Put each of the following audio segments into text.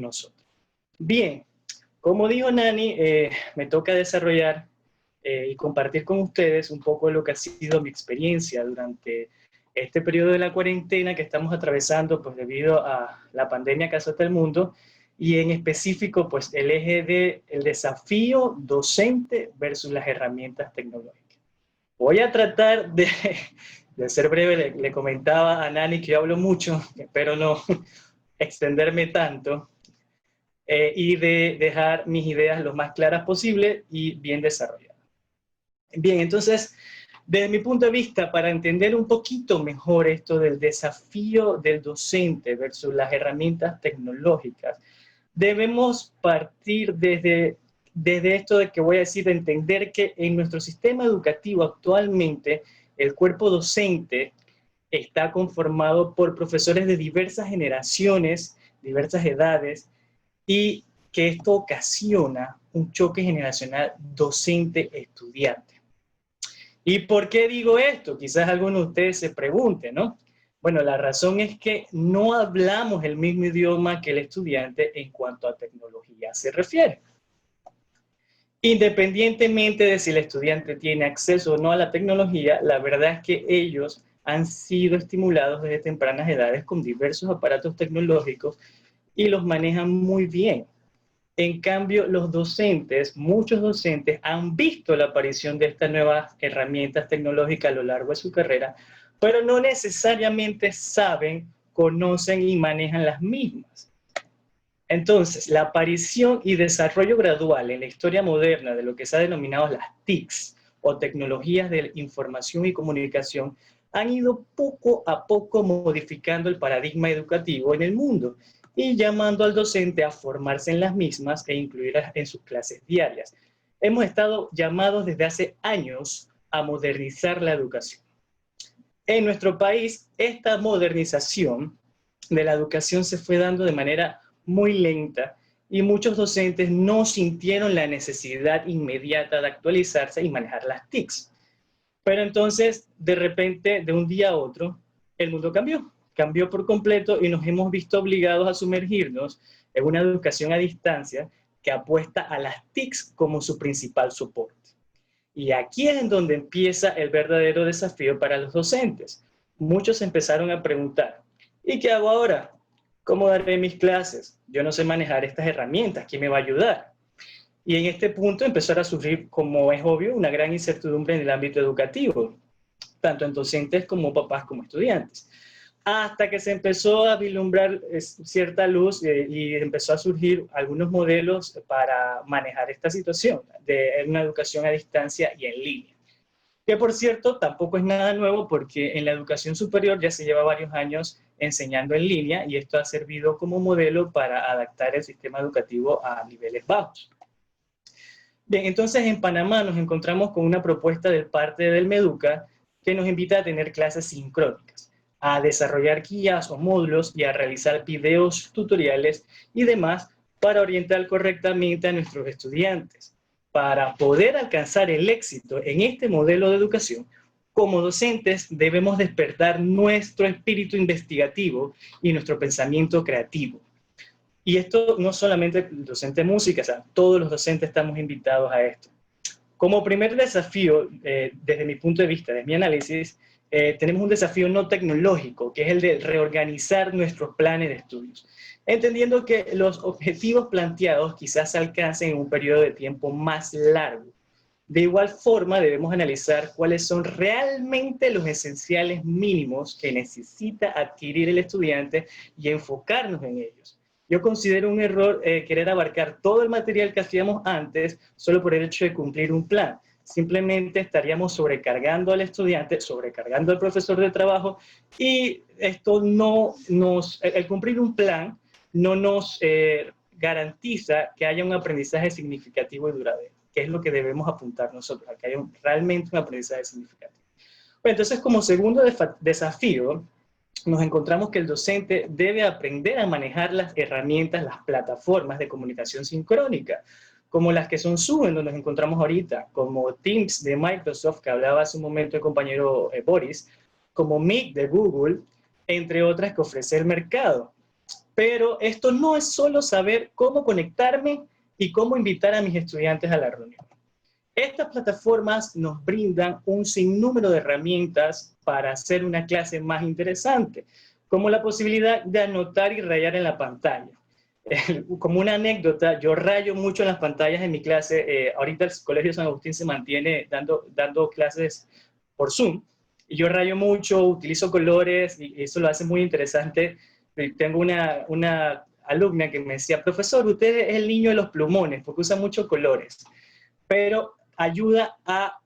nosotros. Bien, como dijo Nani, me toca desarrollar y compartir con ustedes un poco de lo que ha sido mi experiencia durante este periodo de la cuarentena que estamos atravesando pues, debido a la pandemia que azota el mundo, y en específico pues, el eje del desafío docente versus las herramientas tecnológicas. Voy a tratar de ser breve. Le comentaba a Nani que yo hablo mucho, espero no extenderme tanto, y de dejar mis ideas lo más claras posible y bien desarrolladas. Bien, entonces, desde mi punto de vista, para entender un poquito mejor esto del desafío del docente versus las herramientas tecnológicas, debemos partir desde esto de que voy a decir, de entender que en nuestro sistema educativo actualmente el cuerpo docente está conformado por profesores de diversas generaciones, diversas edades, y que esto ocasiona un choque generacional docente-estudiante. ¿Y por qué digo esto? Quizás alguno de ustedes se pregunte, ¿no? Bueno, la razón es que no hablamos el mismo idioma que el estudiante en cuanto a tecnología se refiere. Independientemente de si el estudiante tiene acceso o no a la tecnología, la verdad es que ellos han sido estimulados desde tempranas edades con diversos aparatos tecnológicos y los manejan muy bien. En cambio, los docentes, muchos docentes han visto la aparición de estas nuevas herramientas tecnológicas a lo largo de su carrera, pero no necesariamente saben, conocen y manejan las mismas. Entonces, la aparición y desarrollo gradual en la historia moderna de lo que se ha denominado las TICs, o tecnologías de información y comunicación, han ido poco a poco modificando el paradigma educativo en el mundo y llamando al docente a formarse en las mismas e incluirlas en sus clases diarias. Hemos estado llamados desde hace años a modernizar la educación. En nuestro país, esta modernización de la educación se fue dando de manera muy lenta y muchos docentes no sintieron la necesidad inmediata de actualizarse y manejar las TICs. Pero entonces, de repente, de un día a otro, el mundo cambió por completo y nos hemos visto obligados a sumergirnos en una educación a distancia que apuesta a las TICs como su principal soporte. Y aquí es en donde empieza el verdadero desafío para los docentes. Muchos empezaron a preguntar, ¿y qué hago ahora? ¿Cómo daré mis clases? Yo no sé manejar estas herramientas, ¿quién me va a ayudar? Y en este punto empezó a surgir, como es obvio, una gran incertidumbre en el ámbito educativo, tanto en docentes como papás como estudiantes. Hasta que se empezó a vislumbrar cierta luz y empezó a surgir algunos modelos para manejar esta situación de una educación a distancia y en línea. Que por cierto, tampoco es nada nuevo porque en la educación superior ya se lleva varios años enseñando en línea y esto ha servido como modelo para adaptar el sistema educativo a niveles bajos. Bien, entonces en Panamá nos encontramos con una propuesta de parte del Meduca que nos invita a tener clases sincrónicas, a desarrollar guías o módulos y a realizar videos, tutoriales y demás para orientar correctamente a nuestros estudiantes. Para poder alcanzar el éxito en este modelo de educación, como docentes debemos despertar nuestro espíritu investigativo y nuestro pensamiento creativo. Y esto no solamente el docente de música, o sea, todos los docentes estamos invitados a esto. Como primer desafío, desde mi punto de vista, de mi análisis, tenemos un desafío no tecnológico, que es el de reorganizar nuestros planes de estudios, entendiendo que los objetivos planteados quizás se alcancen en un periodo de tiempo más largo. De igual forma, debemos analizar cuáles son realmente los esenciales mínimos que necesita adquirir el estudiante y enfocarnos en ellos. Yo considero un error querer abarcar todo el material que hacíamos antes solo por el hecho de cumplir un plan. Simplemente estaríamos sobrecargando al estudiante, sobrecargando al profesor de trabajo, y esto el cumplir un plan no nos garantiza que haya un aprendizaje significativo y duradero, que es lo que debemos apuntar nosotros, a que haya realmente un aprendizaje significativo. Bueno, entonces, como segundo desafío, nos encontramos que el docente debe aprender a manejar las herramientas, las plataformas de comunicación sincrónica, como las que son Zoom, donde nos encontramos ahorita, como Teams de Microsoft, que hablaba hace un momento el compañero Boris, como Meet de Google, entre otras que ofrece el mercado. Pero esto no es solo saber cómo conectarme y cómo invitar a mis estudiantes a la reunión. Estas plataformas nos brindan un sinnúmero de herramientas para hacer una clase más interesante, como la posibilidad de anotar y rayar en la pantalla. Como una anécdota, yo rayo mucho en las pantallas en mi clase. Ahorita el Colegio San Agustín se mantiene dando clases por Zoom, y yo rayo mucho, utilizo colores, y eso lo hace muy interesante. Tengo una alumna que me decía, profesor, usted es el niño de los plumones, porque usa muchos colores, pero ayuda a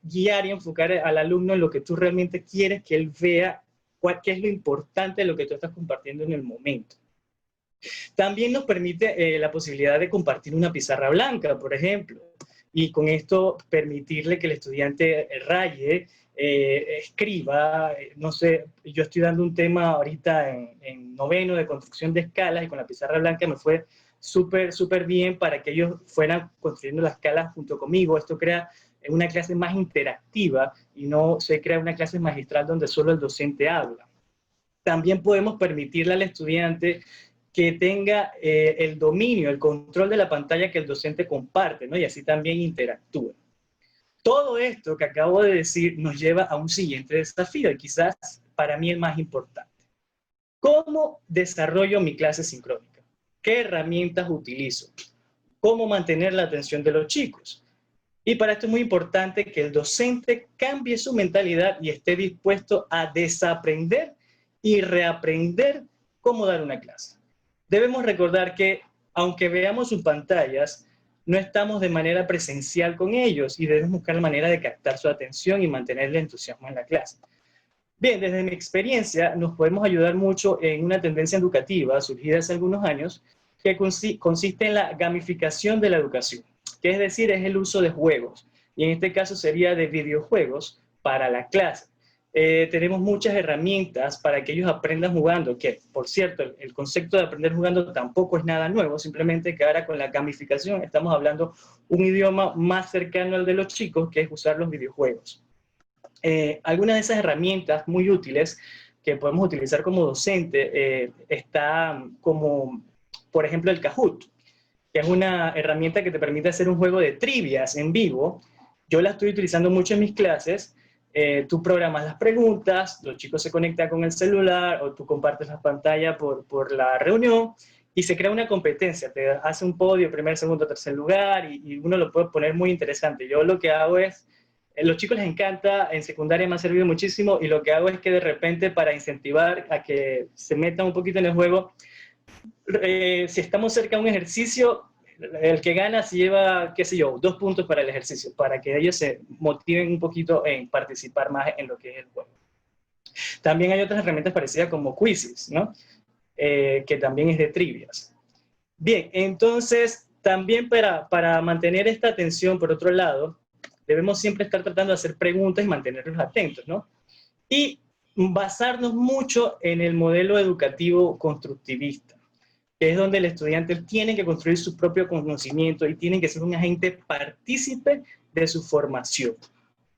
guiar y enfocar al alumno en lo que tú realmente quieres que él vea, qué es lo importante de lo que tú estás compartiendo en el momento. También nos permite la posibilidad de compartir una pizarra blanca, por ejemplo, y con esto permitirle que el estudiante raye, escriba, no sé, yo estoy dando un tema ahorita en noveno de construcción de escalas, y con la pizarra blanca me fue súper bien para que ellos fueran construyendo las escalas junto conmigo. Esto crea una clase más interactiva y no se crea una clase magistral donde solo el docente habla. También podemos permitirle al estudiante que tenga el dominio, el control de la pantalla que el docente comparte, ¿no? Y así también interactúa. Todo esto que acabo de decir nos lleva a un siguiente desafío, y quizás para mí el más importante. ¿Cómo desarrollo mi clase sincrónica? ¿Qué herramientas utilizo? ¿Cómo mantener la atención de los chicos? Y para esto es muy importante que el docente cambie su mentalidad y esté dispuesto a desaprender y reaprender cómo dar una clase. Debemos recordar que, aunque veamos sus pantallas, no estamos de manera presencial con ellos, y debemos buscar la manera de captar su atención y mantener el entusiasmo en la clase. Bien, desde mi experiencia nos podemos ayudar mucho en una tendencia educativa surgida hace algunos años, que consiste en la gamificación de la educación, que es decir, es el uso de juegos, y en este caso sería de videojuegos para la clase. Tenemos muchas herramientas para que ellos aprendan jugando, que por cierto, el concepto de aprender jugando tampoco es nada nuevo, simplemente que ahora con la gamificación estamos hablando un idioma más cercano al de los chicos, que es usar los videojuegos. Algunas de esas herramientas muy útiles que podemos utilizar como docente está como, por ejemplo, el Kahoot, que es una herramienta que te permite hacer un juego de trivias en vivo. Yo la estoy utilizando mucho en mis clases. Tú programas las preguntas, los chicos se conectan con el celular, o tú compartes la pantalla por la reunión, y se crea una competencia. Te hace un podio, primer, segundo, tercer lugar, y uno lo puede poner muy interesante. Yo lo que hago es, los chicos les encanta, en secundaria me ha servido muchísimo, y lo que hago es que de repente, para incentivar a que se metan un poquito en el juego, si estamos cerca de un ejercicio, el que gana se lleva, qué sé yo, 2 puntos para el ejercicio, para que ellos se motiven un poquito en participar más en lo que es el juego. También hay otras herramientas parecidas como Quizzes, ¿no? Que también es de trivias. Bien, entonces, también para mantener esta atención, por otro lado, debemos siempre estar tratando de hacer preguntas y mantenerlos atentos, ¿no? Y basarnos mucho en el modelo educativo constructivista, que es donde el estudiante tiene que construir su propio conocimiento y tiene que ser un agente partícipe de su formación.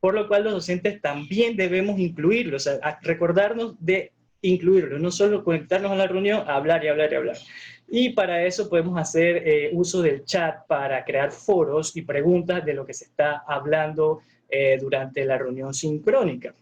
Por lo cual los docentes también debemos incluirlo, o sea, recordarnos de incluirlo, no solo conectarnos a la reunión, hablar y hablar y hablar. Y para eso podemos hacer uso del chat para crear foros y preguntas de lo que se está hablando durante la reunión sincrónica.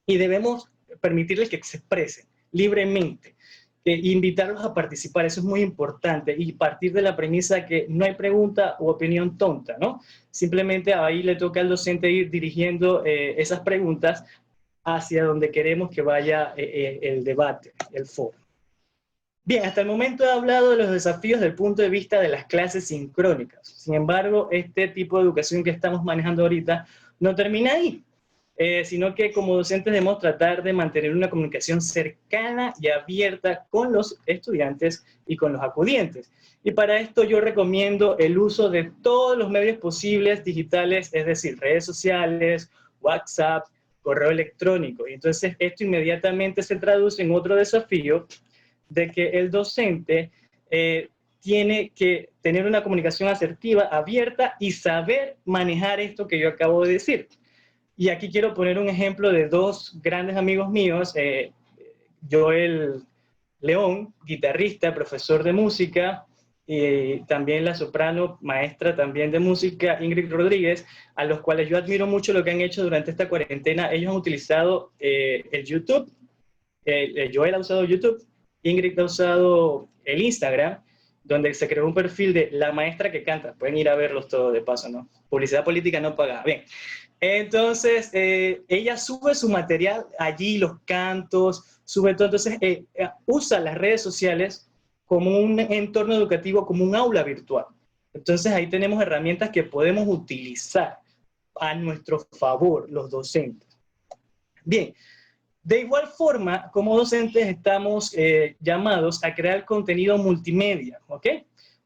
Y debemos permitirles que se expresen libremente, invitarlos a participar. Eso es muy importante, y partir de la premisa que no hay pregunta u opinión tonta, ¿no? Simplemente ahí le toca al docente ir dirigiendo esas preguntas hacia donde queremos que vaya el debate, el foro. Bien, hasta el momento he hablado de los desafíos desde el punto de vista de las clases sincrónicas. Sin embargo, este tipo de educación que estamos manejando ahorita no termina ahí, sino que como docentes debemos tratar de mantener una comunicación cercana y abierta con los estudiantes y con los acudientes. Y para esto yo recomiendo el uso de todos los medios posibles digitales, es decir, redes sociales, WhatsApp, correo electrónico. Y entonces esto inmediatamente se traduce en otro desafío, de que el docente tiene que tener una comunicación asertiva, abierta, y saber manejar esto que yo acabo de decir. Y aquí quiero poner un ejemplo de 2 grandes amigos míos, Joel León, guitarrista, profesor de música, y también la soprano, maestra también de música, Ingrid Rodríguez, a los cuales yo admiro mucho lo que han hecho durante esta cuarentena. Ellos han utilizado el YouTube, Joel ha usado YouTube, Ingrid ha usado el Instagram, donde se creó un perfil de la maestra que canta. Pueden ir a verlos todos de paso, ¿no? Publicidad política no pagada. Bien. Entonces, ella sube su material allí, los cantos, sube todo. Entonces, usa las redes sociales como un entorno educativo, como un aula virtual. Entonces, ahí tenemos herramientas que podemos utilizar a nuestro favor, los docentes. Bien, de igual forma, como docentes estamos llamados a crear contenido multimedia, ¿ok?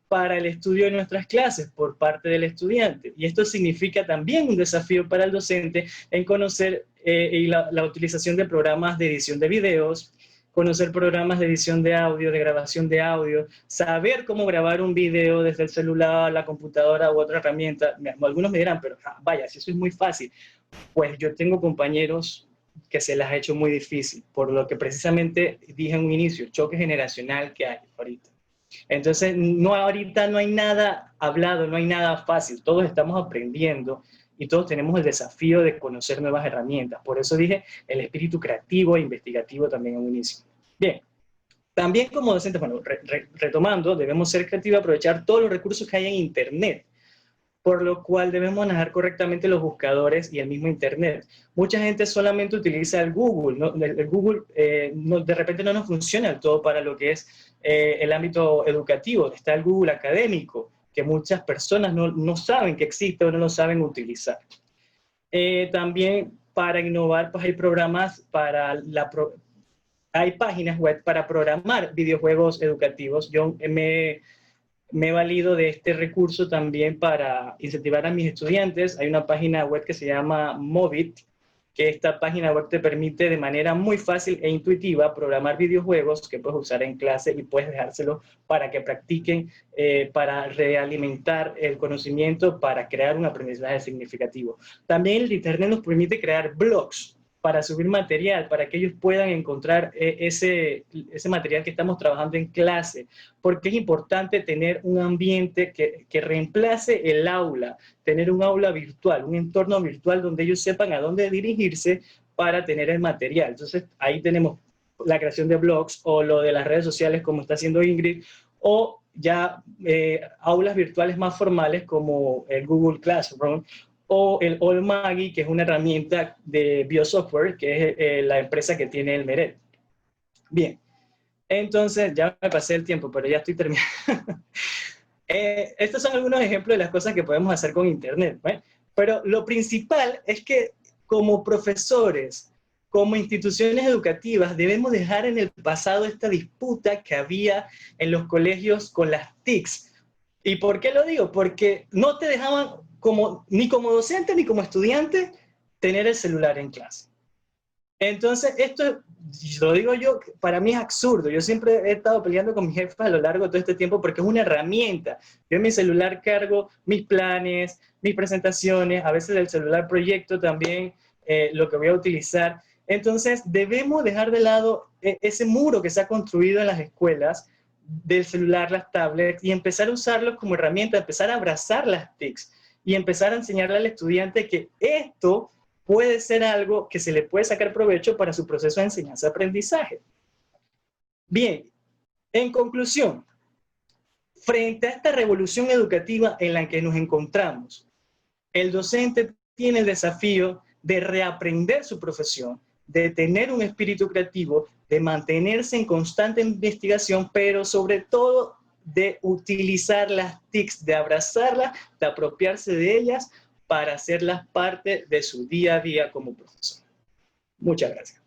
Para el estudio de nuestras clases por parte del estudiante. Y esto significa también un desafío para el docente en conocer la utilización de programas de edición de videos, conocer programas de edición de audio, de grabación de audio, saber cómo grabar un video desde el celular, la computadora u otra herramienta. Algunos me dirán, pero vaya, si eso es muy fácil. Pues yo tengo compañeros que se las ha hecho muy difícil, por lo que precisamente dije en un inicio, choque generacional que hay ahorita. Entonces, ahorita no hay nada hablado, no hay nada fácil, todos estamos aprendiendo y todos tenemos el desafío de conocer nuevas herramientas. Por eso dije el espíritu creativo e investigativo también en un inicio. Bien, también como docentes, bueno, retomando, debemos ser creativos y aprovechar todos los recursos que hay en Internet, por lo cual debemos manejar correctamente los buscadores y el mismo Internet. Mucha gente solamente utiliza el Google, ¿no? El Google de repente no nos funciona del todo para lo que es el ámbito educativo. Está el Google académico, que muchas personas no saben que existe o no lo saben utilizar. También para innovar, pues hay programas para hay páginas web para programar videojuegos educativos. Yo me he valido de este recurso también para incentivar a mis estudiantes. Hay una página web que se llama Movit, que esta página web te permite de manera muy fácil e intuitiva programar videojuegos que puedes usar en clase y puedes dejárselo para que practiquen, para realimentar el conocimiento, para crear un aprendizaje significativo. También el Internet nos permite crear blogs para subir material, para que ellos puedan encontrar ese material que estamos trabajando en clase, porque es importante tener un ambiente que reemplace el aula, tener un aula virtual, un entorno virtual donde ellos sepan a dónde dirigirse para tener el material. Entonces, ahí tenemos la creación de blogs o lo de las redes sociales como está haciendo Ingrid, o ya aulas virtuales más formales como el Google Classroom, o el Olmagi, que es una herramienta de biosoftware, que es la empresa que tiene el MERET. Bien, entonces ya me pasé el tiempo, pero ya estoy terminando. Estos son algunos ejemplos de las cosas que podemos hacer con Internet, ¿eh? Pero lo principal es que como profesores, como instituciones educativas, debemos dejar en el pasado esta disputa que había en los colegios con las TICs. ¿Y por qué lo digo? Porque no te dejaban ni como docente ni como estudiante tener el celular en clase. Entonces, esto, lo digo yo, para mí es absurdo. Yo siempre he estado peleando con mi jefe a lo largo de todo este tiempo porque es una herramienta. Yo en mi celular cargo mis planes, mis presentaciones, a veces del celular proyecto también lo que voy a utilizar. Entonces, debemos dejar de lado ese muro que se ha construido en las escuelas del celular, las tablets, y empezar a usarlos como herramienta, empezar a abrazar las TICs y empezar a enseñarle al estudiante que esto puede ser algo que se le puede sacar provecho para su proceso de enseñanza-aprendizaje. Bien, en conclusión, frente a esta revolución educativa en la que nos encontramos, el docente tiene el desafío de reaprender su profesión, de tener un espíritu creativo, de mantenerse en constante investigación, pero sobre todo de utilizar las TICs, de abrazarlas, de apropiarse de ellas para hacerlas parte de su día a día como profesor. Muchas gracias.